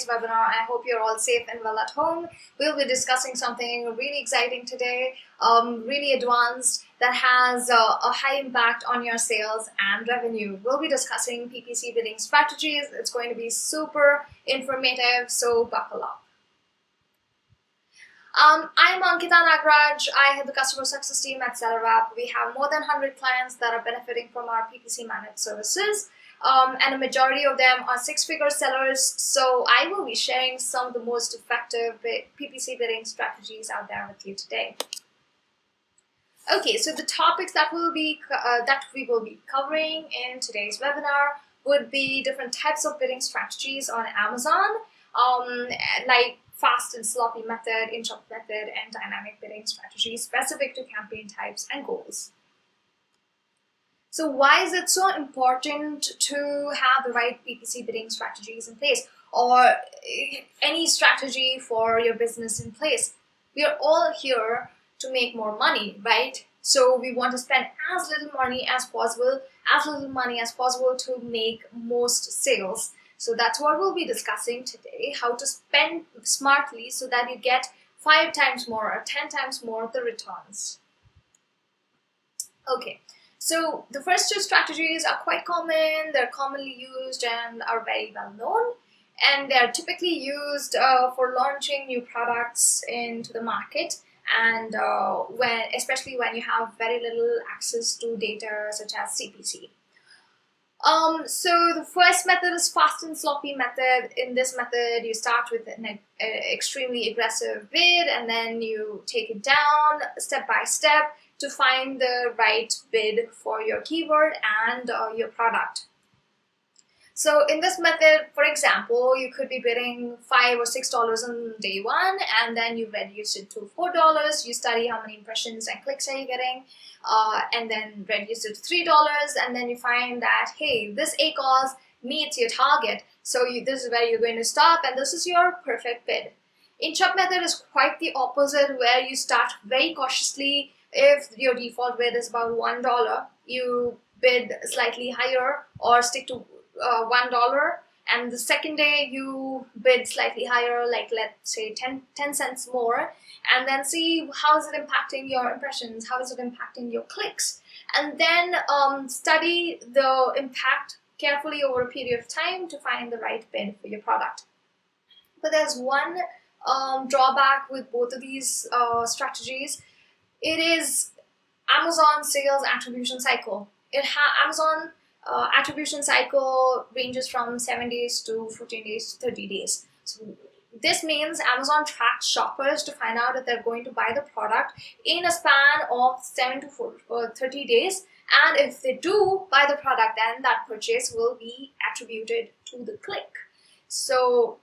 today's webinar. I hope you're all safe and well at home. We'll be discussing something really exciting today, really advanced, that has a high impact on your sales and revenue. We'll be discussing PPC bidding strategies. It's going to be super informative, so buckle up. I'm Ankita Nagraj. I head the customer success team at SellerApp. We have more than 100 clients that are benefiting from our PPC managed services. And a majority of them are six-figure sellers. So I will be sharing some of the most effective PPC bidding strategies out there with you today. Okay, so the topics that we will be covering in today's webinar would be different types of bidding strategies on Amazon, like fast and sloppy method, inch-up method, and dynamic bidding strategies specific to campaign types and goals. So why is it so important to have the right PPC bidding strategies in place, or any strategy for your business in place? We are all here to make more money, right? So we want to spend as little money as possible to make most sales. So that's what we'll be discussing today, how to spend smartly so that you get 5 times more or 10 times more of the returns. Okay, so the first two strategies are quite common, they're commonly used and are very well known. And they're typically used for launching new products into the market, and especially when you have very little access to data such as CPC. So the first method is fast and sloppy method. In this method, you start with an extremely aggressive bid, and then you take it down step by step to find the right bid for your keyword and your product. So in this method, for example, you could be bidding $5 or $6 on day one, and then you reduce it to $4. You study how many impressions and clicks are you getting, and then reduce it to $3, and then you find that, hey, this ACoS meets your target. So this is where you're going to stop, and this is your perfect bid. Inch-up method is quite the opposite, where you start very cautiously. If your default bid is about $1, you bid slightly higher or stick to $1, and the second day you bid slightly higher, like let's say 10 cents more, and then see how is it impacting your impressions, how is it impacting your clicks, and then study the impact carefully over a period of time to find the right bid for your product. But there's one drawback with both of these strategies. It is Amazon sales attribution cycle. Amazon attribution cycle ranges from 7 days to 14 days to 30 days. So this means Amazon tracks shoppers to find out if they're going to buy the product in a span of 7 to 30 days. And if they do buy the product, then that purchase will be attributed to the click. So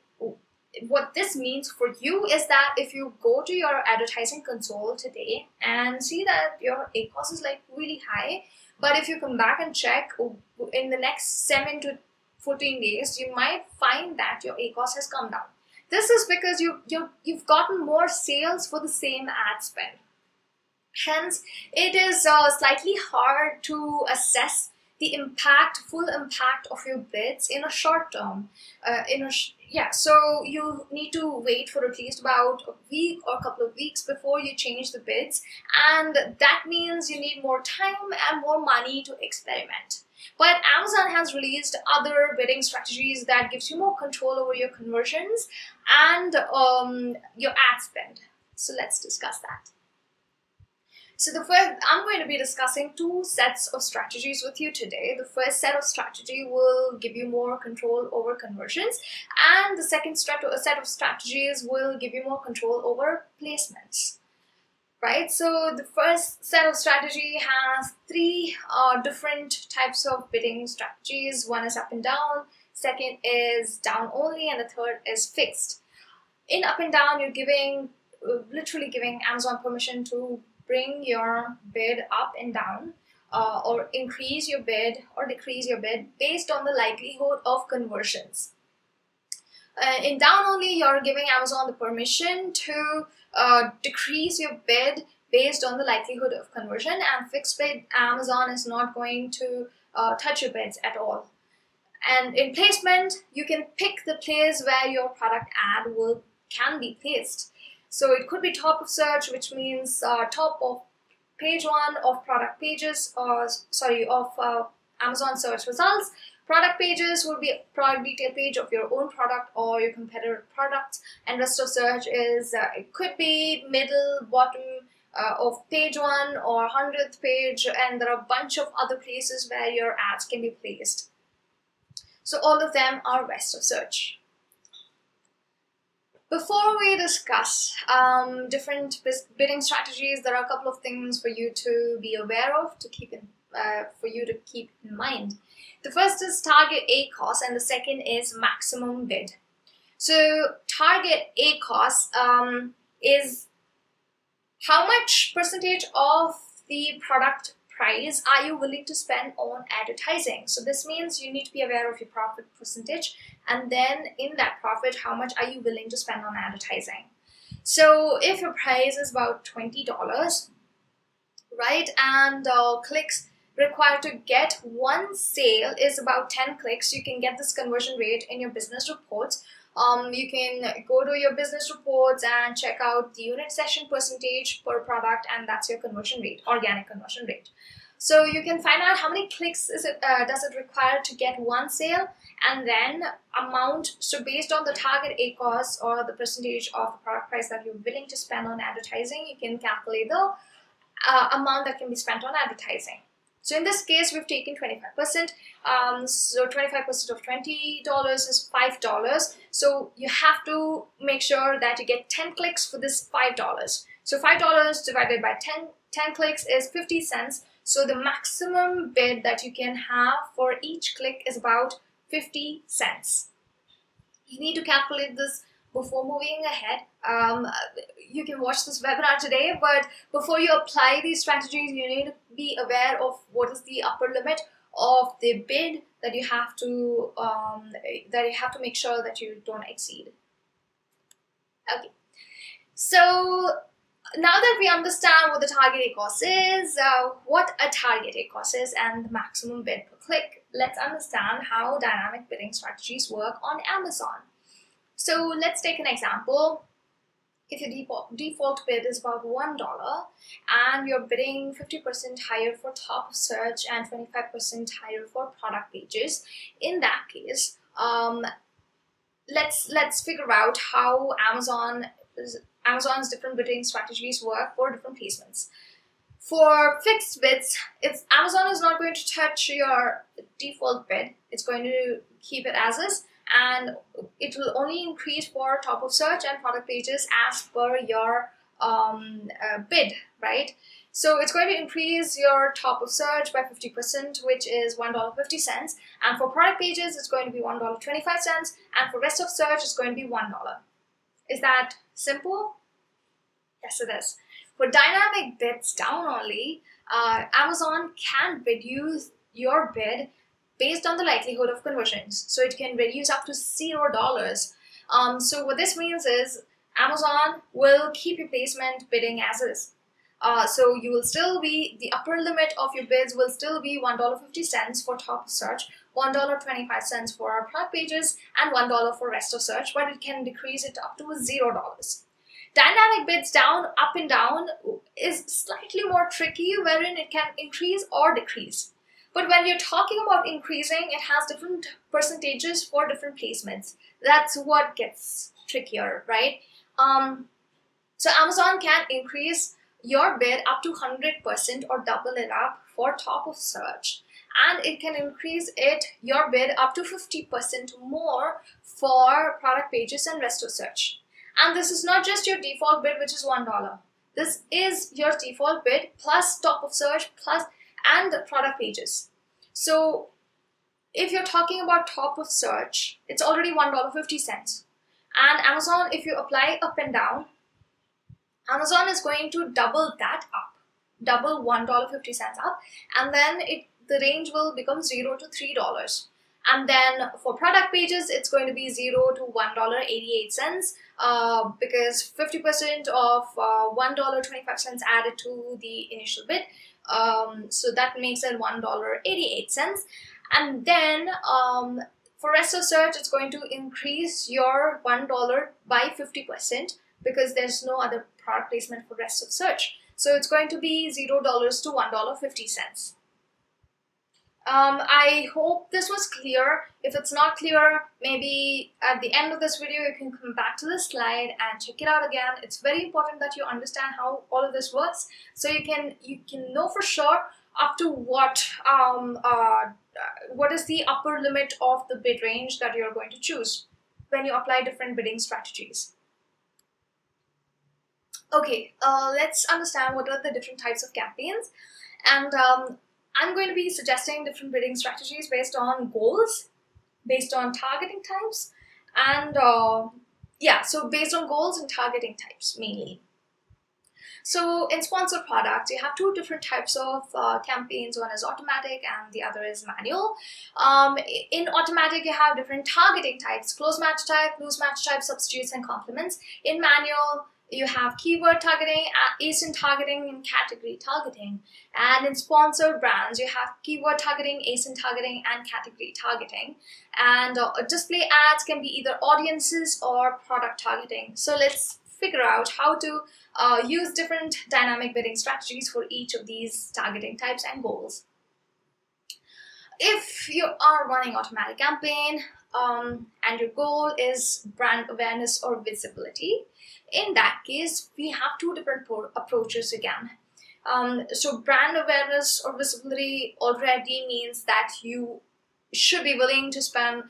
what this means for you is that if you go to your advertising console today and see that your ACoS is like really high, but if you come back and check in the next 7 to 14 days, you might find that your ACoS has come down. This is because you've gotten more sales for the same ad spend. Hence, it is slightly hard to assess the full impact of your bids in a short term. So you need to wait for at least about a week or a couple of weeks before you change the bids, and that means you need more time and more money to experiment. But Amazon has released other bidding strategies that gives you more control over your conversions and your ad spend. So let's discuss that. So I'm going to be discussing 2 sets of strategies with you today. The first set of strategy will give you more control over conversions, and the second set of strategies will give you more control over placements. Right? So the first set of strategy has 3 different types of bidding strategies. One is up and down, second is down only, and the third is fixed. In up and down, you're literally giving Amazon permission to bring your bid up and down, or increase your bid or decrease your bid based on the likelihood of conversions. In down only, you're giving Amazon the permission to decrease your bid based on the likelihood of conversion, and fixed bid, Amazon is not going to touch your bids at all. And in placement, you can pick the place where your product ad can be placed. So it could be top of search, which means top of page 1 of product pages, or of Amazon search results. Product pages will be a product detail page of your own product or your competitor products, and rest of search is it could be middle, bottom of page 1 or 100th page, and there are a bunch of other places where your ads can be placed. So all of them are rest of search. Before we discuss different bidding strategies, there are a couple of things for you to be aware of, for you to keep in mind. The first is target ACoS, and the second is maximum bid. So target ACoS is how much percentage of the product price are you willing to spend on advertising. So this means you need to be aware of your profit percentage, and then in that profit, how much are you willing to spend on advertising. So if your price is about $20, right, and clicks required to get one sale is about 10 clicks, you can get this conversion rate in your business reports. You can go to your business reports and check out the unit session percentage per product, and that's your conversion rate, organic conversion rate. So you can find out how many clicks does it require to get one sale, and then amount. So based on the target ACoS or the percentage of the product price that you're willing to spend on advertising, you can calculate the amount that can be spent on advertising. So in this case, we've taken 25%. So 25% of $20 is $5. So you have to make sure that you get 10 clicks for this $5. So $5 divided by 10 clicks is 50 cents. So the maximum bid that you can have for each click is about 50 cents. You need to calculate this before moving ahead. You can watch this webinar today, but before you apply these strategies, you need to be aware of what is the upper limit of the bid that you have to make sure that you don't exceed. Okay, so now that we understand what the target ACoS is, what a target ACoS is, and the maximum bid per click, let's understand how dynamic bidding strategies work on Amazon. So let's take an example. If your default bid is about $1 and you're bidding 50% higher for top of search and 25% higher for product pages, in that case, let's figure out how Amazon's different bidding strategies work for different placements. For fixed bids, Amazon is not going to touch your default bid. It's going to keep it as is, and it will only increase for top of search and product pages as per your bid, right? So it's going to increase your top of search by 50%, which is $1.50, and for product pages it's going to be $1.25, and for rest of search it's going to be $1. Is that simple? Yes, it is. For dynamic bids down only, Amazon can reduce your bid based on the likelihood of conversions. So it can reduce up to $0. So what this means is Amazon will keep your placement bidding as is. So you will still be, the upper limit of your bids will still be $1.50 for top of search, $1.25 for our product pages, and $1 for rest of search, but it can decrease it up to $0. Dynamic bids down, up and down is slightly more tricky, wherein it can increase or decrease. But when you're talking about increasing, it has different percentages for different placements. That's what gets trickier, right? So Amazon can increase your bid up to 100% or double it up for top of search. And it can increase your bid up to 50% more for product pages and rest of search. And this is not just your default bid, which is $1. This is your default bid plus top of search and product pages. So if you're talking about top of search, it's already $1.50. And Amazon, if you apply up and down, Amazon is going to double that up, double $1.50 up, and then the range will become $0 to $3. And then for product pages, it's going to be $0 to $1.88 because 50% of $1.25 added to the initial bid. So that makes it $1.88. And then For rest of search, it's going to increase your $1 by 50% because there's no other product placement for rest of search. So it's going to be $0 to $1.50. I hope this was clear. If it's not clear, maybe at the end of this video you can come back to this slide and check it out again. It's very important that you understand how all of this works, so you can know for sure up to what is the upper limit of the bid range that you're going to choose when you apply different bidding strategies. Okay, let's understand what are the different types of campaigns, and I'm going to be suggesting different bidding strategies based on goals, based on targeting types, and so based on goals and targeting types mainly. So in sponsored products, you have two different types of campaigns. One is automatic and the other is manual. In automatic, you have different targeting types: close match type, loose match type, substitutes, and complements. In manual, you have keyword targeting, ASIN targeting, and category targeting. And in sponsored brands, you have keyword targeting, ASIN targeting, and category targeting. And display ads can be either audiences or product targeting. So let's figure out how to use different dynamic bidding strategies for each of these targeting types and goals. If you are running automatic campaign and your goal is brand awareness or visibility, in that case, we have two different approaches again. So brand awareness or visibility already means that you should be willing to spend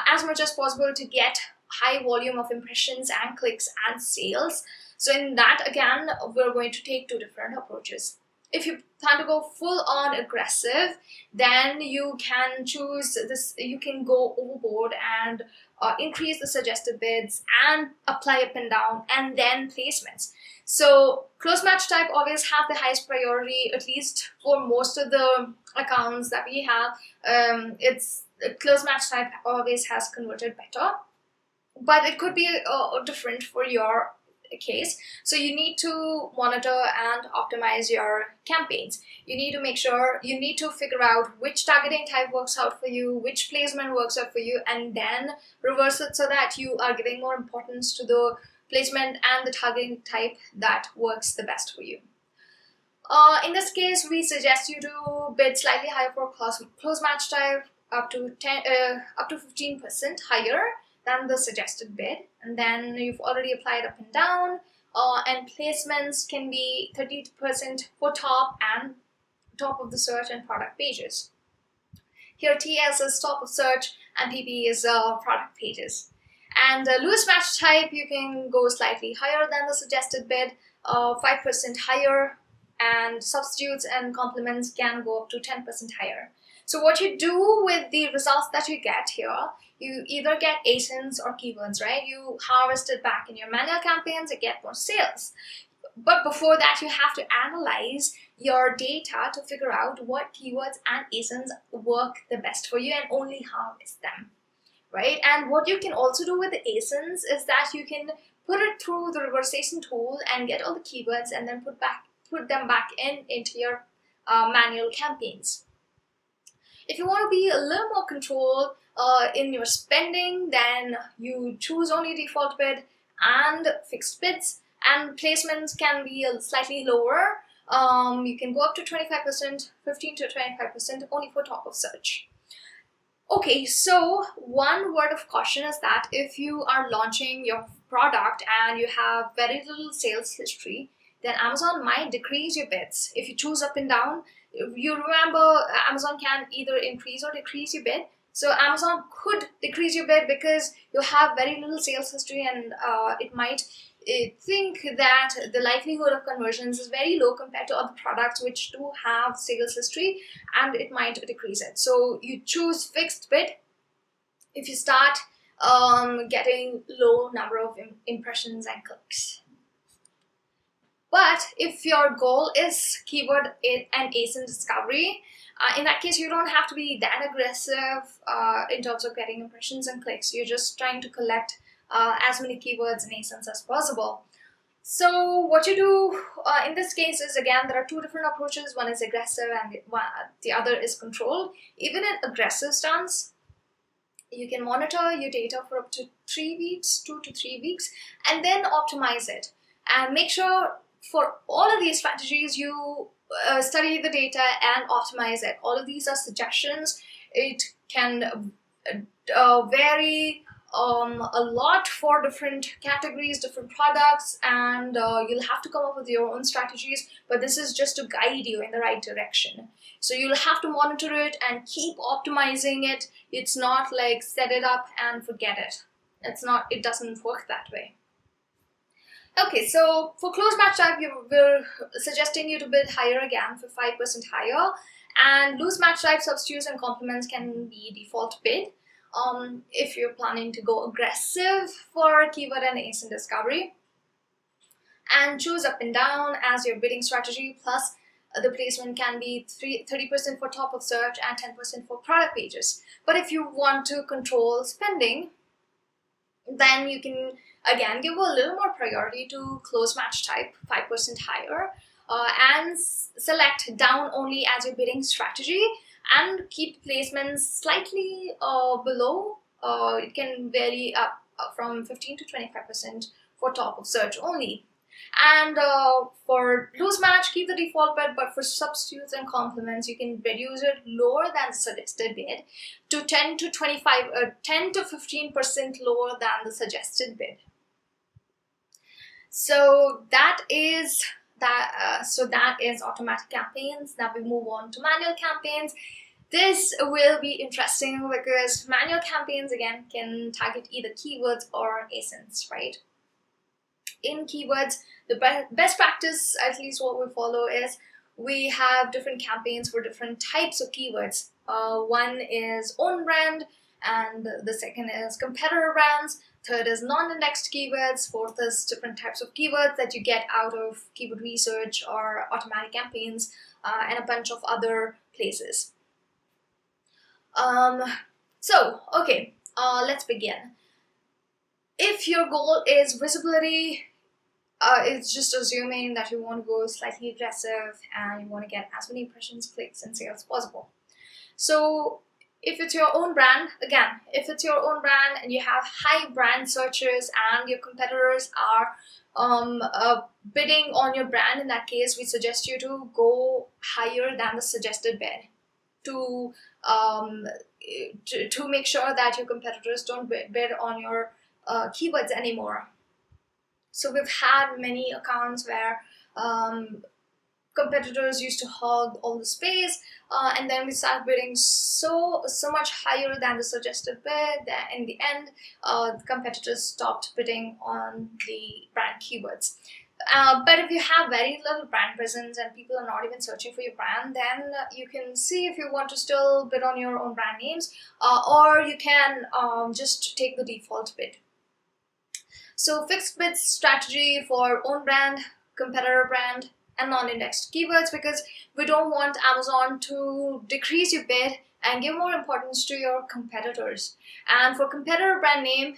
as much as possible to get high volume of impressions and clicks and sales. So in that, again, we're going to take two different approaches. If you plan to go full on aggressive, then you can choose this. You can go overboard and increase the suggested bids and apply up and down and then placements. So close match type always have the highest priority, at least for most of the accounts that we have. It's close match type always has converted better, but it could be different for your case. So you need to monitor and optimize your campaigns. You need to make sure, you need to figure out which targeting type works out for you, which placement works out for you, and then reverse it so that you are giving more importance to the placement and the targeting type that works the best for you. In this case, we suggest you to bid slightly higher for close match type, up to 15% higher than the suggested bid, and then you've already applied up and down, and placements can be 30% for top of the search and product pages. Here TS is top of search and PP is product pages. And loose match type, you can go slightly higher than the suggested bid, 5% higher, and substitutes and complements can go up to 10% higher. So what you do with the results that you get here, you either get ASINs or keywords, right? You harvest it back in your manual campaigns and get more sales. But before that, you have to analyze your data to figure out what keywords and ASINs work the best for you and only harvest them, right? And what you can also do with the ASINs is that you can put it through the reversation tool and get all the keywords and then put them back into your manual campaigns. If you want to be a little more controlled in your spending, then you choose only default bid and fixed bids, and placements can be slightly lower. You can go up to 25%, 15 to 25% only for top of search. Okay, so one word of caution is that if you are launching your product and you have very little sales history, then Amazon might decrease your bids. If you choose up and down, you remember Amazon can either increase or decrease your bid. So Amazon could decrease your bid because you have very little sales history, and it might think that the likelihood of conversions is very low compared to other products which do have sales history, and it might decrease it. So you choose fixed bid if you start getting low number of impressions and clicks. But if your goal is keyword and ASIN discovery, in that case, you don't have to be that aggressive in terms of getting impressions and clicks. You're just trying to collect as many keywords and ASINs as possible. So what you do in this case is, again, there are two different approaches. One is aggressive and the other is controlled. Even in aggressive stance, You can monitor your data for up to 3 weeks, 2 to 3 weeks, and then optimize it. And make sure for all of these strategies, you study the data and optimize it. All of these are suggestions. It can vary a lot for different categories, different products, and you'll have to come up with your own strategies, but this is just to guide you in the right direction. So you'll have to monitor it and keep optimizing it. It's not like set it up and forget it. It doesn't work that way. Okay, so for close match type, we're suggesting you to bid higher again for 5% higher, and loose match type substitutes and complements can be default bid. If you're planning to go aggressive for keyword and ASIN discovery, and choose up and down as your bidding strategy, plus the placement can be 30% for top of search and 10% for product pages. But if you want to control spending, then you can again give a little more priority to close match type, 5% higher, and select down only as your bidding strategy, and keep placements slightly below. It can vary up from 15 to 25% for top of search only. And for loose match, keep the default bid, but for substitutes and complements, you can reduce it lower than the suggested bid to 10 to 15% lower than the suggested bid. So that is automatic campaigns. Now we move on to manual campaigns. This will be interesting because manual campaigns again can target either keywords or ASINs, right? In keywords, the best practice, at least what we follow, is we have different campaigns for different types of keywords. One is own brand, and the second is competitor brands. Third is non-indexed keywords. Fourth is different types of keywords that you get out of keyword research or automatic campaigns, and a bunch of other places. Okay, let's begin. If your goal is visibility, it's just assuming that you want to go slightly aggressive and you want to get as many impressions, clicks, and sales as possible. So if it's your own brand, again, if it's your own brand and you have high brand searches and your competitors are bidding on your brand, in that case, we suggest you to go higher than the suggested bid to make sure that your competitors don't bid on your keywords anymore. So we've had many accounts where competitors used to hog all the space, and then we started bidding so much higher than the suggested bid that in the end the competitors stopped bidding on the brand keywords. But if you have very little brand presence and people are not even searching for your brand, then you can see if you want to still bid on your own brand names, or you can just take the default bid. So fixed bid strategy for own brand, competitor brand, and non-indexed keywords, because we don't want Amazon to decrease your bid and give more importance to your competitors. And for competitor brand name,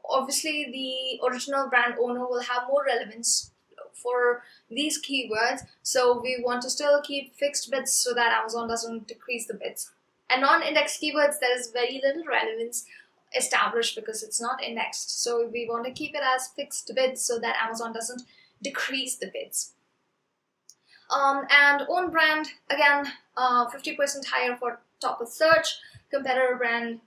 obviously the original brand owner will have more relevance for these keywords, so we want to still keep fixed bids so that Amazon doesn't decrease the bids. And non-indexed keywords, there is very little relevance established because it's not indexed, so we want to keep it as fixed bids so that Amazon doesn't decrease the bids. And own brand, again, 50% higher for top of search. Competitor brand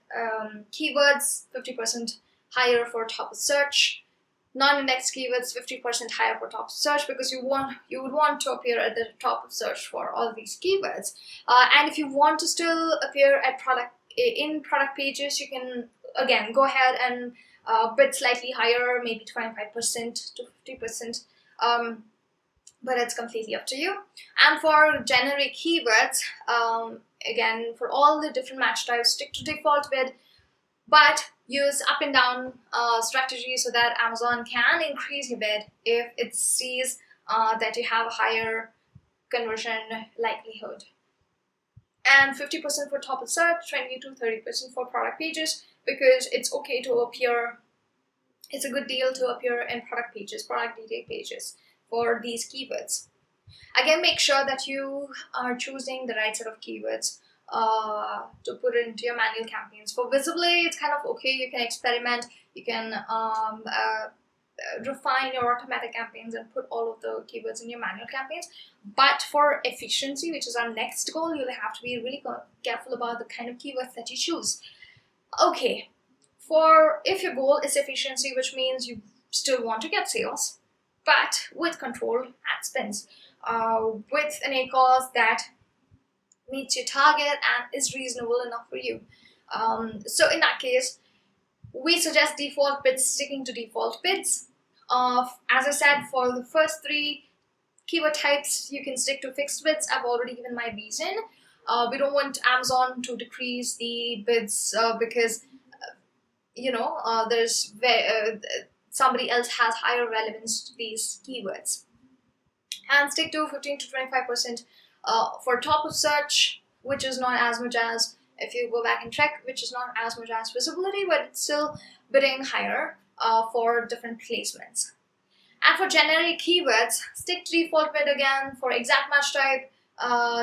keywords, 50% higher for top of search. Non-indexed keywords, 50% higher for top of search, because you would want to appear at the top of search for all of these keywords. And if you want to still appear at in product pages, you can again go ahead and bid slightly higher, maybe 25% to 50%. But it's completely up to you. And for generic keywords, again, for all the different match types, stick to default bid, but use up and down strategy so that Amazon can increase your bid if it sees that you have a higher conversion likelihood. And 50% for top of search, 20 to 30% for product pages, because it's okay to appear, it's a good deal to appear in product pages, product detail pages for these keywords. Again, make sure that you are choosing the right set of keywords. to put into your manual campaigns. For visibility, it's kind of okay. You can experiment. You can refine your automatic campaigns and put all of the keywords in your manual campaigns. But for efficiency, which is our next goal, you'll have to be really careful about the kind of keywords that you choose. Okay, if your goal is efficiency, which means you still want to get sales, but with controlled ad spends, with an ACoS that meets your target and is reasonable enough for you. So in that case, we suggest default bids, sticking to default bids. As I said, for the first 3 keyword types, you can stick to fixed bids. I've already given my reason. We don't want Amazon to decrease the bids because there's somebody else has higher relevance to these keywords. And stick to 15 to 25% for top of search, which is not as much as, if you go back and check, which is not as much as visibility, but it's still bidding higher for different placements. And for generic keywords, stick to default bid again. For exact match type,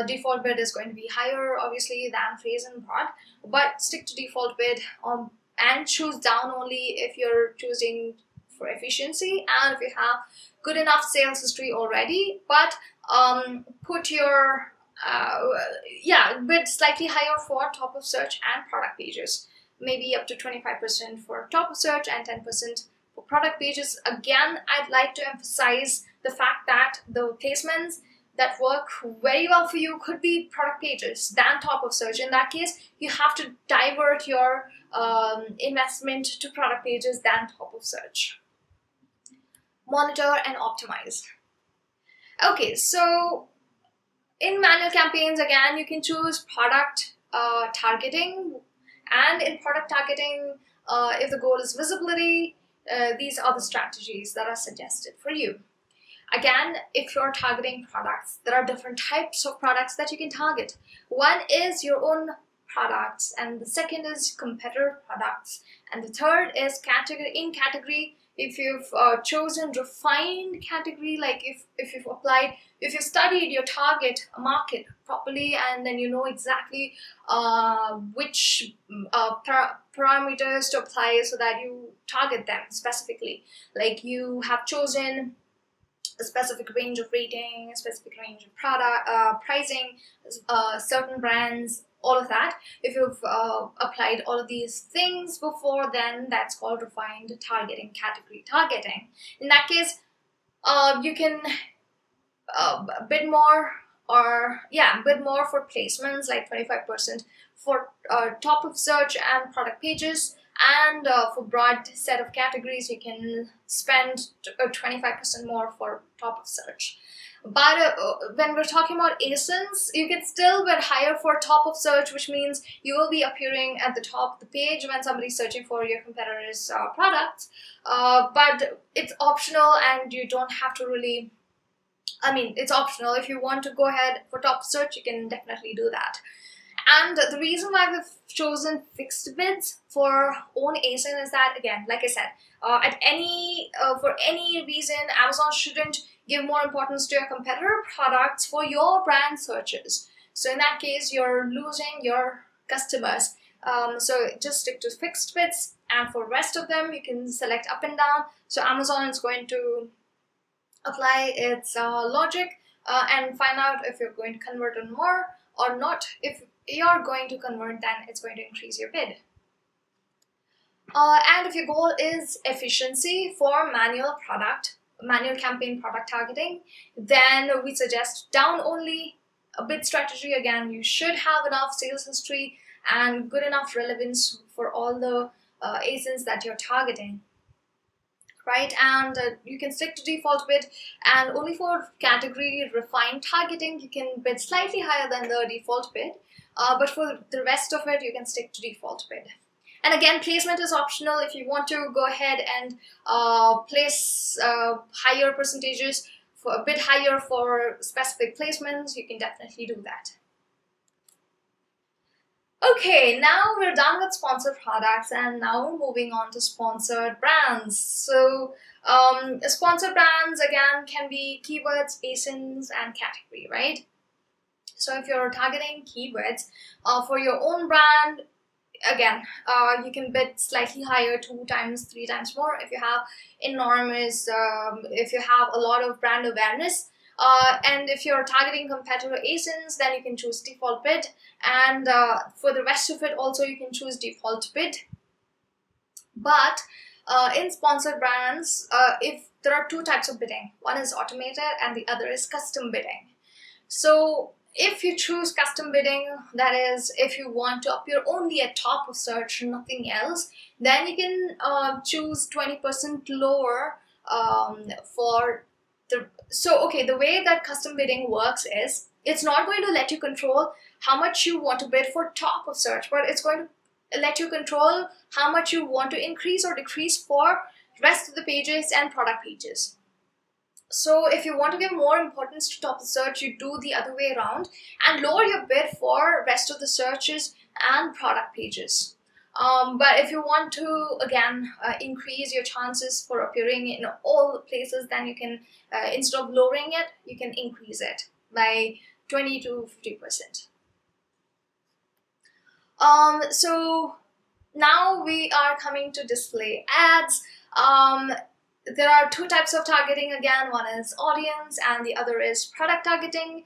default bid is going to be higher, obviously, than phrase and broad, but stick to default bid and choose down only if you're choosing for efficiency and if you have good enough sales history already, but put your bid slightly higher for top of search and product pages, maybe up to 25% for top of search and 10% for product pages. Again, I'd like to emphasize the fact that the placements that work very well for you could be product pages than top of search. In that case, you have to divert your investment to product pages than top of search. Monitor and optimize. Okay, so in manual campaigns, again, you can choose product targeting, and in product targeting, if the goal is visibility, these are the strategies that are suggested for you. Again, if you're targeting products, there are different types of products that you can target. One is your own products, and the second is competitor products, and the third is category. If you've chosen refined category, like if you've studied your target market properly, and then you know exactly which parameters to apply so that you target them specifically, like you have chosen a specific range of rating, a specific range of product pricing, certain brands, all of that. If you've applied all of these things before, then that's called refined targeting, category targeting. In that case, you can bid more for placements, like 25% for top of search and product pages, and for broad set of categories, you can spend 25% more for top of search. But when we're talking about ASINs, you can still bid higher for top of search, which means you will be appearing at the top of the page when somebody's searching for your competitor's products. But it's optional, and you don't have to really, it's optional. If you want to go ahead for top search, you can definitely do that. And the reason why we've chosen fixed bids for own ASIN is that, again, like I said, for any reason, Amazon shouldn't give more importance to your competitor products for your brand searches. So in that case, you're losing your customers. So just stick to fixed bids, and for rest of them, you can select up and down. So Amazon is going to apply its logic and find out if you're going to convert on more or not. If you're going to convert, then it's going to increase your bid. And if your goal is efficiency for manual campaign product targeting, then we suggest down only a bid strategy. Again, you should have enough sales history and good enough relevance for all the ASINs that you're targeting, right? And you can stick to default bid, and only for category refined targeting, you can bid slightly higher than the default bid. But for the rest of it, you can stick to default bid. And again, placement is optional. If you want to go ahead and place higher percentages, for a bit higher for specific placements, you can definitely do that. Okay, now we're done with sponsored products, and now we're moving on to sponsored brands. So sponsored brands, again, can be keywords, ASINs, and category, right? So if you're targeting keywords for your own brand, again, you can bid slightly higher, 2 times, 3 times more if you have enormous, if you have a lot of brand awareness. And if you're targeting competitor ASINs, then you can choose default bid, and for the rest of it also you can choose default bid. But in sponsored brands, if there are 2 types of bidding, one is automated and the other is custom bidding. So if you choose custom bidding, that is, if you want to appear only at top of search, nothing else, then you can choose 20% lower for the. So okay, the way that custom bidding works is, it's not going to let you control how much you want to bid for top of search, but it's going to let you control how much you want to increase or decrease for rest of the pages and product pages. So if you want to give more importance to top of search, you do the other way around and lower your bid for rest of the searches and product pages. But if you want to, again, increase your chances for appearing in all places, then you can, instead of lowering it, you can increase it by 20 to 50%. So now we are coming to display ads. There are 2 types of targeting again. One is audience and the other is product targeting.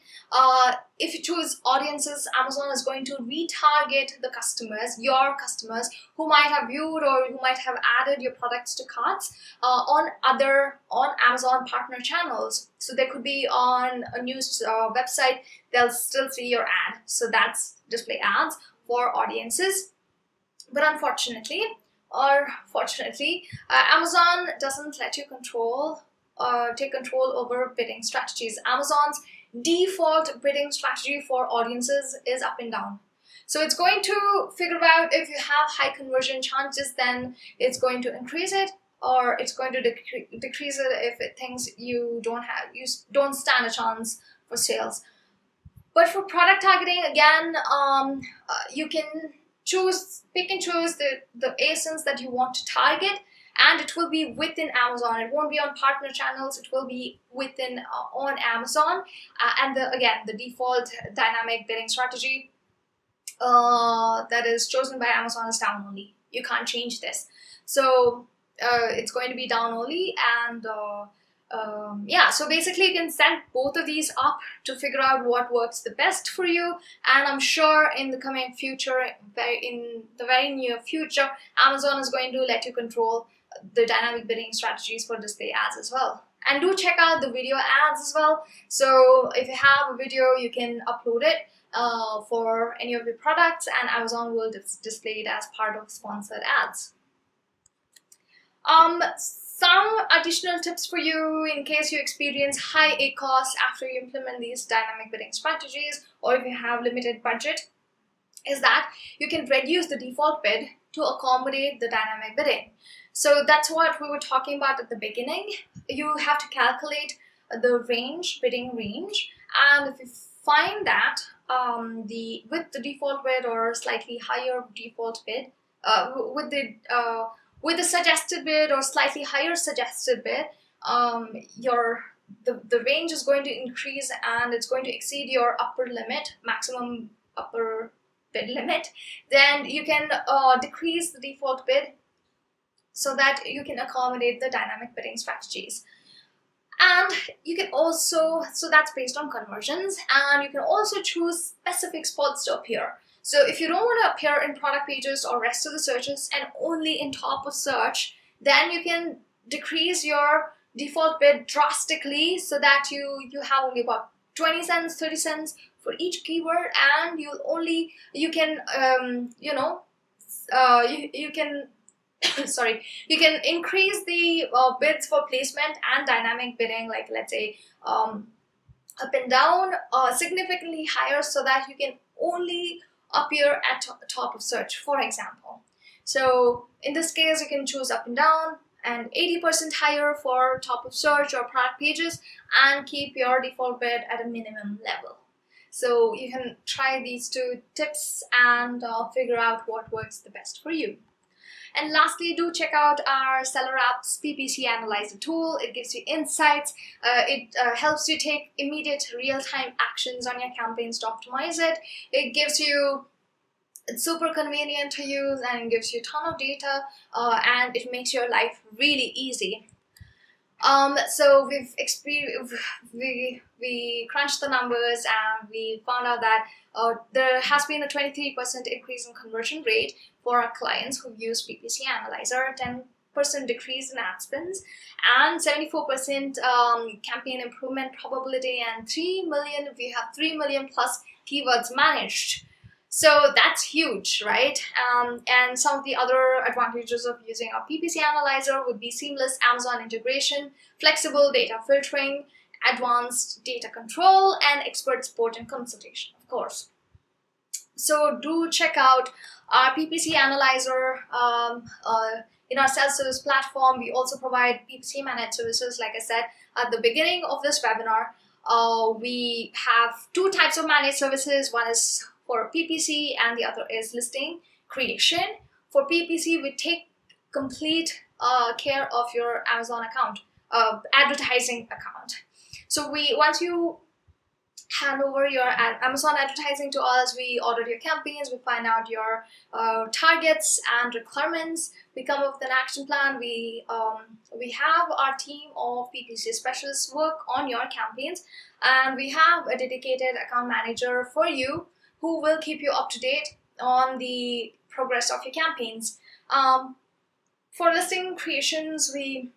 If you choose audiences, Amazon is going to retarget the customers, your customers, who might have viewed or who might have added your products to carts on Amazon partner channels. So they could be on a news website, they'll still see your ad. So that's display ads for audiences. But unfortunately, or fortunately, Amazon doesn't let you take control over bidding strategies. Amazon's default bidding strategy for audiences is up and down. So it's going to figure out if you have high conversion chances, then it's going to increase it, or it's going to decrease it if it thinks you don't stand a chance for sales. But for product targeting, again, you can pick and choose the ASINs that you want to target, and it will be within Amazon. It won't be on partner channels, it will be within on Amazon. And again, the default dynamic bidding strategy that is chosen by Amazon is down only. You can't change this. So it's going to be down only, and yeah, so basically you can set both of these up to figure out what works the best for you. And I'm sure in the coming future, in the very near future, Amazon is going to let you control the dynamic bidding strategies for display ads as well. And do check out the video ads as well. So if you have a video, you can upload it for any of your products, and Amazon will display it as part of sponsored ads. Some additional tips for you in case you experience high ACoS after you implement these dynamic bidding strategies, or if you have limited budget, is that you can reduce the default bid to accommodate the dynamic bidding. So that's what we were talking about at the beginning. You have to calculate the bidding range, and if you find that with the default bid or slightly higher default bid, with the suggested bid or slightly higher suggested bid, the range is going to increase and it's going to exceed your maximum upper bid limit. Then you can decrease the default bid so that you can accommodate the dynamic bidding strategies. And you can also, so that's based on conversions, and you can also choose specific spots to appear. So if you don't want to appear in product pages or rest of the searches and only in top of search, then you can decrease your default bid drastically so that you have only about 20 cents, 30 cents for each keyword, and you can sorry, you can increase the bids for placement and dynamic bidding, like let's say up and down, significantly higher, so that you can only appear at top of search, for example. So in this case, you can choose up and down and 80% higher for top of search or product pages, and keep your default bid at a minimum level. So you can try these 2 tips and figure out what works the best for you. And lastly, do check out our SellerApp's PPC Analyzer tool. It gives you insights. It helps you take immediate real-time actions on your campaigns to optimize it. It's super convenient to use, and it gives you a ton of data, and it makes your life really easy. So we crunched the numbers, and we found out that there has been a 23% increase in conversion rate for our clients who use PPC Analyzer, 10% decrease in ad spends, and 74% campaign improvement probability, and 3 million plus keywords managed. So that's huge, right? And some of the other advantages of using our PPC Analyzer would be seamless Amazon integration, flexible data filtering, advanced data control, and expert support and consultation, of course. So do check out our PPC Analyzer in our self-service platform. We also provide PPC managed services. Like I said at the beginning of this webinar, we have two types of managed services. One is for PPC and the other is listing creation. For PPC, we take complete care of your Amazon account, advertising account. So once you hand over your Amazon advertising to us, we audit your campaigns, we find out your targets and requirements, we come up with an action plan. We have our team of PPC specialists work on your campaigns, and we have a dedicated account manager for you who will keep you up to date on the progress of your campaigns. For listing creations, we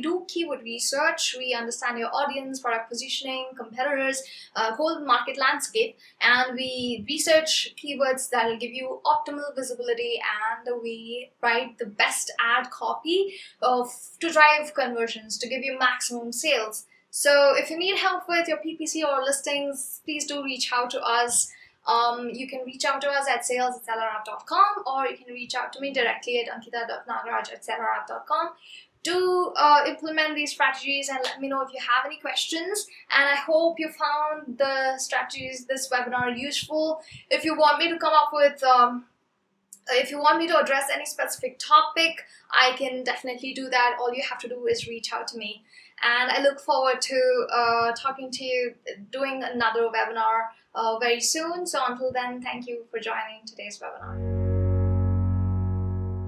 do keyword research. We understand your audience, product positioning, competitors, whole market landscape, and we research keywords that will give you optimal visibility, and we write the best ad copy to drive conversions, to give you maximum sales. So if you need help with your PPC or listings, please do reach out to us. You can reach out to us at sales@sellerapp.com, or you can reach out to me directly at ankita.nagaraj@sellerapp.com. Do implement these strategies and let me know if you have any questions. And I hope you found the strategies, this webinar, useful. If you want me to come up with if you want me to address any specific topic, I can definitely do that. All you have to do is reach out to me. And I look forward to talking to you, doing another webinar very soon. So until then, thank you for joining today's webinar.